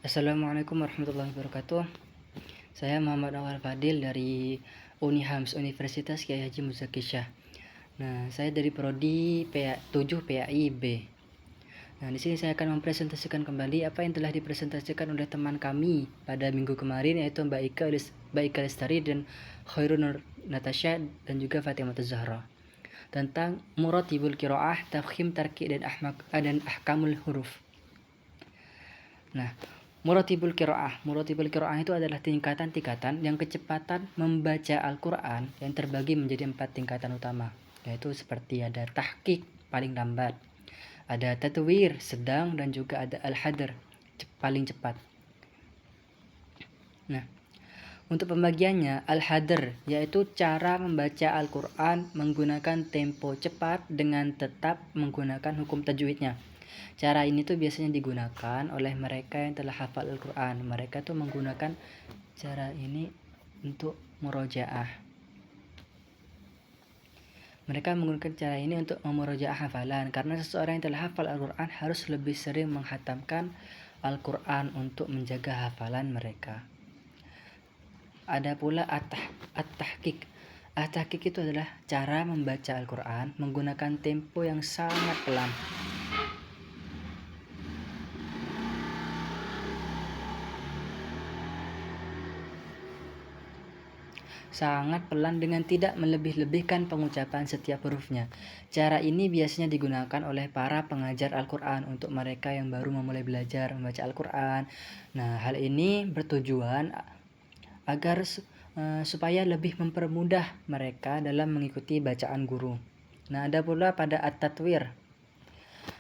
Assalamualaikum warahmatullahi wabarakatuh. Saya Muhammad Awal Fadil dari Unihams Universitas Kiai Haji Muzaki Syah. Nah, saya dari prodi 7 PAI B. Nah, di sini saya akan mempresentasikan kembali apa yang telah dipresentasikan oleh teman kami pada minggu kemarin, yaitu Mbak Ika Lestari dan Khairun Natasha dan juga Fatimah Zahra, tentang Muratibul Qiraah, Tafkhim, Tarki dan Ahkamul Huruf. Nah, Muratibul Qiraah itu adalah tingkatan-tingkatan yang kecepatan membaca Al-Quran yang terbagi menjadi 4 tingkatan utama, yaitu seperti ada tahqiq paling lambat, ada tatwir sedang, dan juga ada al-hadr paling cepat. Nah, untuk pembagiannya, al-hadr yaitu cara membaca Al-Quran menggunakan tempo cepat dengan tetap menggunakan hukum tajwidnya. Cara ini tuh biasanya digunakan oleh mereka yang telah hafal Al-Quran. Mereka tuh menggunakan cara ini untuk murojaah. Mereka menggunakan cara ini untuk memurojaah hafalan, karena seseorang yang telah hafal Al-Quran harus lebih sering menghatamkan Al-Quran untuk menjaga hafalan mereka. Ada pula at-tahqiq. At-tahqiq itu adalah cara membaca Al-Quran menggunakan tempo yang sangat pelan. Sangat pelan dengan tidak melebih-lebihkan pengucapan setiap hurufnya. Cara ini biasanya digunakan oleh para pengajar Al-Quran untuk mereka yang baru memulai belajar membaca Al-Quran. Nah, hal ini bertujuan agar supaya lebih mempermudah mereka dalam mengikuti bacaan guru. Nah, ada pula pada at-tatwir.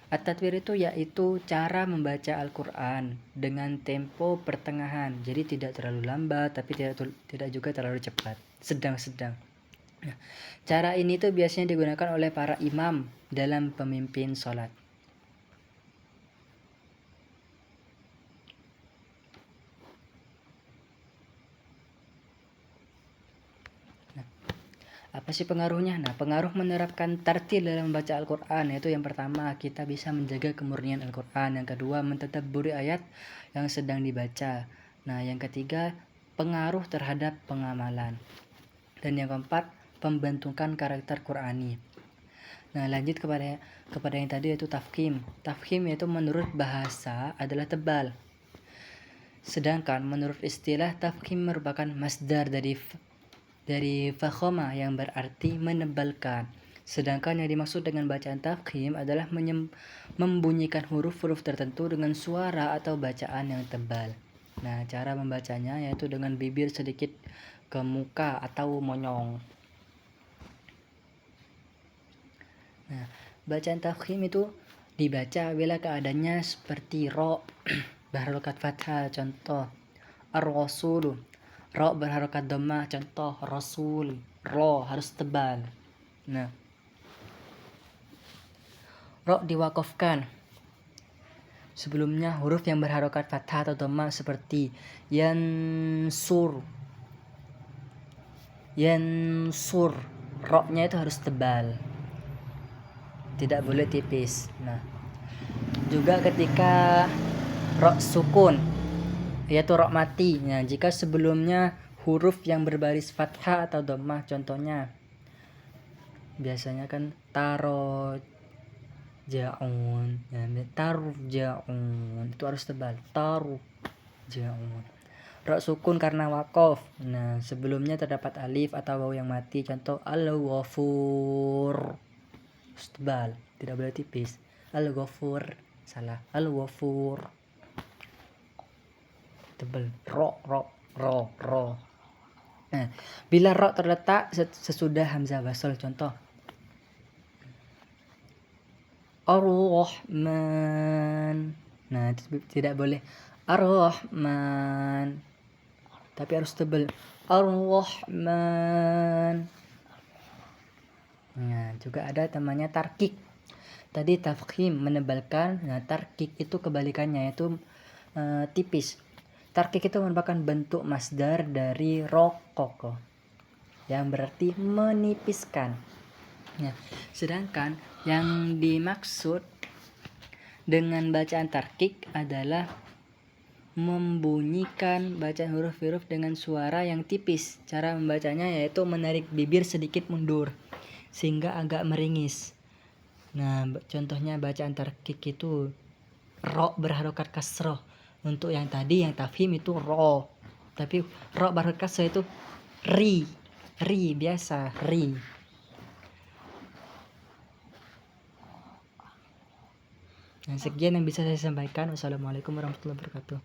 At-tatwir itu yaitu cara membaca Al-Quran dengan tempo pertengahan. Jadi tidak terlalu lambat, tapi tidak juga terlalu cepat. Sedang-sedang. Nah, cara ini tuh biasanya digunakan oleh para imam dalam pemimpin sholat. Apa sih pengaruhnya? Nah, pengaruh menerapkan tartil dalam membaca Al-Quran, yaitu yang pertama, kita bisa menjaga kemurnian Al-Quran. Yang kedua, mentadabburi ayat yang sedang dibaca. Nah, yang ketiga, pengaruh terhadap pengamalan. Dan yang keempat, pembentukan karakter Qurani. Nah, lanjut kepada yang tadi, yaitu tafkhim. Tafkhim yaitu menurut bahasa adalah tebal. Sedangkan menurut istilah, tafkhim merupakan masdar dari fakhoma yang berarti menebalkan. Sedangkan yang dimaksud dengan bacaan tafkhim adalah membunyikan huruf-huruf tertentu dengan suara atau bacaan yang tebal. Nah, cara membacanya yaitu dengan bibir sedikit ke muka atau monyong. Nah, bacaan tafkhim itu dibaca bila keadaannya seperti ro berharokat fathah, contoh ar-rasul. Ro berharokat dhammah, contoh rasul. Ro harus tebal. Nah, ro diwakafkan. Sebelumnya huruf yang berharokat fathah atau dhammah seperti yansur. Yansur. Ro-nya itu harus tebal. Tidak boleh tipis. Nah, juga ketika ro sukun, yaitu ro mati. Nah, jika sebelumnya huruf yang berbaris fathah atau dhammah, contohnya biasanya kan taro jaun, ya, taruh jaun itu harus tebal, taruh jaun. Ro sukun karena wakof. Nah, sebelumnya terdapat alif atau waw yang mati, contoh al-ghafur, harus tebal, tidak boleh tipis. Al-ghafur, salah, al-ghafur, tebal. Ro. Nah, bila ro terletak sesudah hamzah wasal, contoh Ar-Rahman. Nah, tidak boleh Ar-Rahman, tapi harus tebal, Ar-Rahman. Nah, juga ada namanya tarkik. Tadi tafkhim menebalkan, nah tarkik itu kebalikannya, yaitu tipis. Tarkik itu merupakan bentuk masdar dari rokoko yang berarti menipiskan. Nah, sedangkan yang dimaksud dengan bacaan tarkik adalah membunyikan bacaan huruf-huruf dengan suara yang tipis. Cara membacanya yaitu menarik bibir sedikit mundur sehingga agak meringis. Nah, contohnya bacaan tarkik itu ro berharokat kasroh. Untuk yang tadi yang tafhim itu ro, tapi ro berharokat kasroh itu ri biasa ri. Nah, sekian yang bisa saya sampaikan. Wassalamualaikum warahmatullahi wabarakatuh.